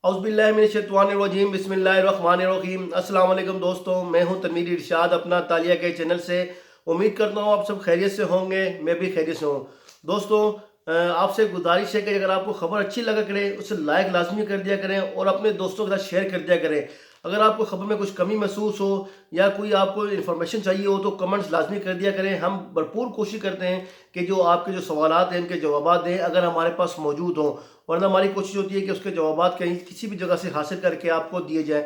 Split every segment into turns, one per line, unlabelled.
اعوذ باللہ من الشیطان الرجیم، بسم اللہ الرحمن الرحیم۔ السلام علیکم دوستوں، میں ہوں تنویر ارشاد اپنا تالیہ کے چینل سے۔ امید کرتا ہوں آپ سب خیریت سے ہوں گے، میں بھی خیریت سے ہوں۔ دوستوں آپ سے گزارش ہے کہ اگر آپ کو خبر اچھی لگا کرے اسے لائک لازمی کر دیا کریں اور اپنے دوستوں کے ساتھ شیئر کر دیا کریں۔ اگر آپ کو خبر میں کچھ کمی محسوس ہو یا کوئی آپ کو انفارمیشن چاہیے ہو تو کمنٹس لازمی کر دیا کریں۔ ہم بھرپور کوشش کرتے ہیں کہ جو آپ کے جو سوالات ہیں ان کے جوابات دیں اگر ہمارے پاس موجود ہوں، ورنہ ہماری کوشش ہوتی ہے کہ اس کے جوابات کہیں کسی بھی جگہ سے حاصل کر کے آپ کو دیے جائیں۔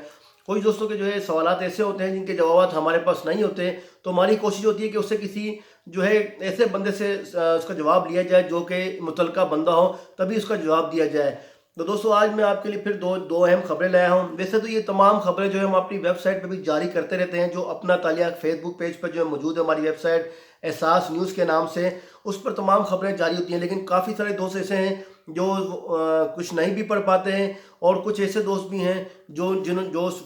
کوئی دوستوں کے جو ہے سوالات ایسے ہوتے ہیں جن کے جوابات ہمارے پاس نہیں ہوتے، تو ہماری کوشش ہوتی ہے کہ اس سے کسی جو ہے ایسے بندے سے اس کا جواب لیا جائے جو کہ متعلقہ بندہ ہو، تبھی اس کا جواب دیا جائے۔ تو دوستو آج میں آپ کے لیے پھر دو اہم خبریں لایا ہوں۔ ویسے تو یہ تمام خبریں جو ہے ہم اپنی ویب سائٹ پہ بھی جاری کرتے رہتے ہیں، جو اپنا تالیہ فیس بک پیج پر جو ہے موجود ہے ہماری ویب سائٹ احساس نیوز کے نام سے، اس پر تمام خبریں جاری ہوتی ہیں۔ لیکن کافی سارے دوست ایسے ہیں جو کچھ نہیں بھی پڑھ پاتے ہیں، اور کچھ ایسے دوست بھی ہیں جو اس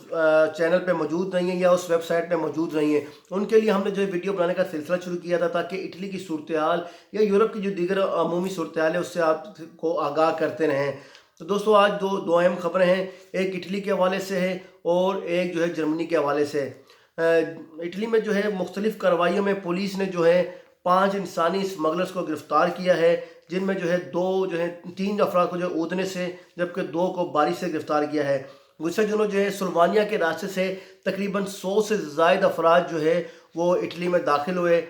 چینل پہ موجود نہیں ہیں یا اس ویب سائٹ پہ موجود نہیں ہیں۔ ان کے لیے ہم نے جو ہے ویڈیو بنانے کا سلسلہ شروع کیا تھا تاکہ اٹلی کی صورتحال یا یورپ کی جو دیگر عمومی صورتحال ہے اس سے آپ کو آگاہ کرتے رہیں۔ تو دوستو آج دو اہم خبریں ہیں، ایک اٹلی کے حوالے سے ہے اور ایک جو ہے جرمنی کے حوالے سے۔ اٹلی میں جو ہے مختلف کارروائیوں میں پولیس نے جو ہے 5 انسانی سمگلرز کو گرفتار کیا ہے، جن میں جو ہے 3 افراد کو جو اودنے سے جبکہ 2 کو بارش سے گرفتار کیا ہے۔ گزشتہ دنوں جو ہے سلوانیہ کے راستے سے تقریباً 100 سے زائد افراد جو ہے وہ اٹلی میں داخل ہوئے۔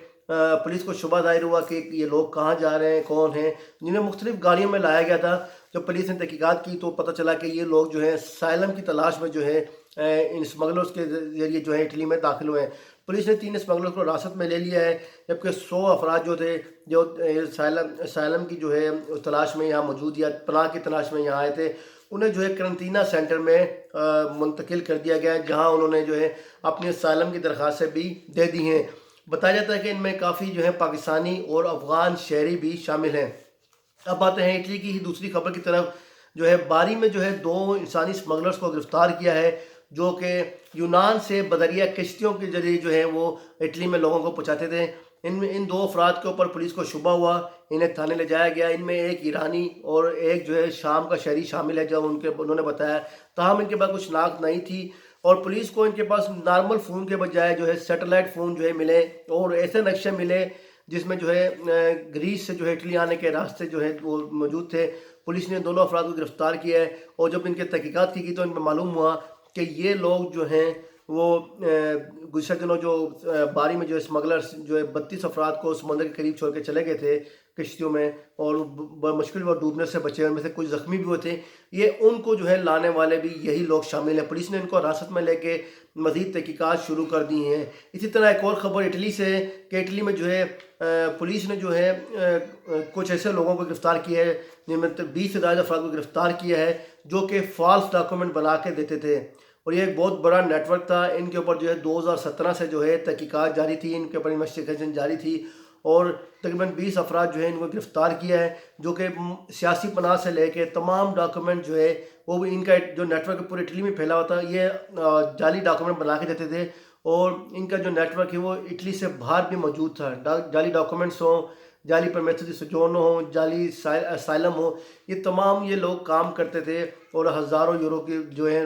پولیس کو شبہ ظاہر ہوا کہ یہ لوگ کہاں جا رہے ہیں، کون ہیں، جنہیں مختلف گاڑیوں میں لایا گیا تھا۔ جب پولیس نے تحقیقات کی تو پتہ چلا کہ یہ لوگ جو ہے اسائلم کی تلاش میں جو ہے ان اسمگلرز کے ذریعے جو ہے اٹلی میں داخل ہوئے ہیں۔ پولیس نے 3 اسمگلرز کو حراست میں لے لیا ہے، جبکہ 100 افراد جو تھے جو اسائلم کی جو ہے تلاش میں یہاں موجود یا پناہ کی تلاش میں یہاں آئے تھے، انہیں جو ہے قرنطینہ سینٹر میں منتقل کر دیا گیا ہے، جہاں انہوں نے جو ہے اپنی اسائلم کی درخواستیں بھی دے دی ہیں۔ بتایا جاتا ہے کہ ان میں کافی جو ہے پاکستانی اور افغان شہری بھی شامل ہیں۔ اب آتے ہیں اٹلی کی ہی دوسری خبر کی طرف۔ جو ہے باری میں جو ہے 2 انسانی سمگلرز کو گرفتار کیا ہے، جو کہ یونان سے بحریہ کشتیوں کے ذریعے جو ہے وہ اٹلی میں لوگوں کو پہنچاتے تھے۔ ان 2 افراد کے اوپر پولیس کو شبہ ہوا، انہیں تھانے لے جایا گیا۔ ان میں ایک ایرانی اور ایک جو ہے شام کا شہری شامل ہے، جو انہوں نے بتایا، تاہم ان کے پاس کچھ شناخت نہیں تھی، اور پولیس کو ان کے پاس نارمل فون کے بجائے جو ہے سیٹلائٹ فون جو ہے ملے، اور ایسے نقشے ملے جس میں جو ہے گریس سے جو ہے اٹلی آنے کے راستے جو ہے وہ موجود تھے۔ پولیس نے دونوں افراد کو گرفتار کیا ہے، اور جب ان کے تحقیقات کی گئی تو ان میں معلوم ہوا کہ یہ لوگ جو ہیں وہ گزشتہ دنوں جو باری میں جو اسمگلرز جو ہے 32 افراد کو سمندر کے قریب چھوڑ کے چلے گئے تھے کشتیوں میں، اور مشکل وہ ڈوبنے سے بچے، ان میں سے کچھ زخمی بھی ہوئے تھے، یہ ان کو جو ہے لانے والے بھی یہی لوگ شامل ہیں۔ پولیس نے ان کو حراست میں لے کے مزید تحقیقات شروع کر دی ہیں۔ اسی طرح ایک اور خبر اٹلی سے ہے کہ اٹلی میں جو ہے پولیس نے جو ہے کچھ ایسے لوگوں کو گرفتار کیا ہے، جن میں 20 سے زیادہ افراد کو گرفتار کیا ہے جو کہ فالس ڈاکومنٹ بنا کے دیتے تھے، اور یہ ایک بہت بڑا نیٹ ورک تھا۔ ان کے اوپر جو ہے 2017 سے جو ہے تحقیقات جاری تھی، ان کے اوپر انویسٹیگیشن جاری تھی، اور تقریباً 20 افراد جو ہے ان کو گرفتار کیا ہے، جو کہ سیاسی پناہ سے لے کے تمام ڈاکومنٹ جو ہے وہ بھی ان کا جو نیٹ ورک پورے اٹلی میں پھیلا ہوا تھا، یہ جعلی ڈاکومنٹ بنا کے دیتے تھے، اور ان کا جو نیٹ ورک ہے وہ اٹلی سے باہر بھی موجود تھا۔ جعلی ڈاکومنٹس ہوں، جعلی پرمیسز دی سوجورنو ہوں، جعلی اسائلم ہوں، یہ تمام یہ لوگ کام کرتے تھے اور ہزاروں یورو کی جو ہے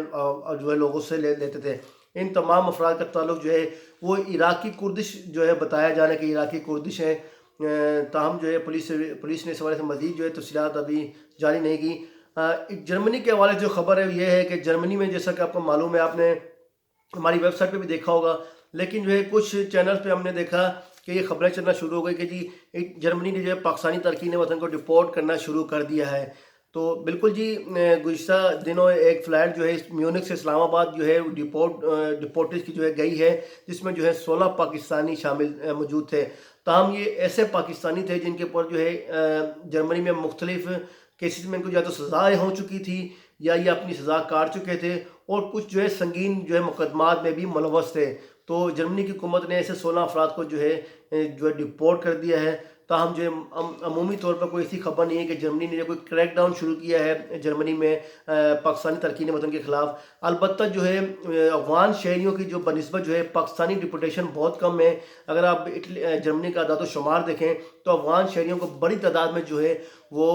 لوگوں سے لیتے تھے۔ ان تمام افراد کا تعلق جو ہے وہ عراقی کردش جو ہے بتایا جا رہا ہے کہ عراقی کردش ہیں، تاہم جو ہے پولیس نے اس حوالے سے مزید جو ہے تفصیلات ابھی جاری نہیں کی۔ جرمنی کے حوالے سے جو خبر ہے یہ ہے کہ جرمنی میں جیسا کہ آپ کو معلوم ہے، آپ نے ہماری ویب سائٹ پہ بھی دیکھا ہوگا، لیکن جو ہے کچھ چینلز پہ ہم نے دیکھا کہ یہ خبریں چلنا شروع ہو گئی کہ جی جرمنی نے جو ہے پاکستانی تارکین وطن کو ڈپورٹ کرنا شروع کر دیا ہے۔ تو بالکل جی، گزشتہ دنوں ایک فلائٹ جو ہے میونک سے اسلام آباد جو ہے ڈپورٹیز کی جو ہے گئی ہے، جس میں جو ہے 16 پاکستانی شامل موجود تھے، تاہم یہ ایسے پاکستانی تھے جن کے اوپر جو ہے جرمنی میں مختلف کیسز میں ان کو یا تو سزائیں ہو چکی تھی یا یہ اپنی سزا کاٹ چکے تھے، اور کچھ جو ہے سنگین جو ہے مقدمات میں بھی ملوث تھے۔ تو جرمنی کی حکومت نے ایسے 16 افراد کو جو ہے ڈپورٹ کر دیا ہے، تاہم جو عمومی طور پر کوئی ایسی خبر نہیں ہے کہ جرمنی نے کوئی کریک ڈاؤن شروع کیا ہے جرمنی میں پاکستانی تارکین وطن کے خلاف۔ البتہ جو ہے افغان شہریوں کی جو بنسبت جو ہے پاکستانی ڈپورٹیشن بہت کم ہے۔ اگر آپ جرمنی کا اعداد و شمار دیکھیں تو افغان شہریوں کو بڑی تعداد میں جو ہے وہ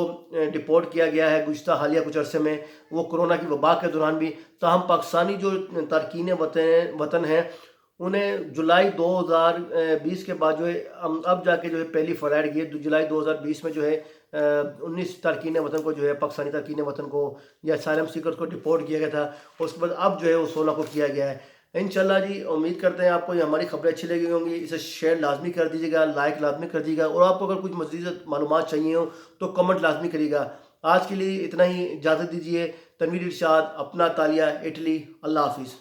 ڈپورٹ کیا گیا ہے گزشتہ حالیہ کچھ عرصے میں، وہ کرونا کی وبا کے دوران بھی۔ تاہم پاکستانی جو تارکین وطن ہیں انہیں جولائی 2020 کے بعد جو ہے اب جا کے جو ہے پہلی فلائٹ گئی ہے۔ جولائی 2020 میں جو ہے 19 تارکین وطن کو جو ہے پاکستانی تارکین وطن کو یا اسائلم سیکرز کو ڈپورٹ کیا گیا تھا، اس کے بعد اب جو ہے وہ 16 کو کیا گیا ہے۔ انشاءاللہ جی امید کرتے ہیں آپ کو یہ ہماری خبریں اچھی لگی ہوں گی۔ اسے شیئر لازمی کر دیجیے گا، لائک لازمی کر دیجیے گا، اور آپ کو اگر کچھ مزید معلومات چاہیے ہوں تو کمنٹ لازمی کریے گا۔ آج کے لیے اتنا ہی، اجازت دیجیے۔ تنویر ارشاد، اپنا تالیہ، اٹلی۔ اللہ حافظ۔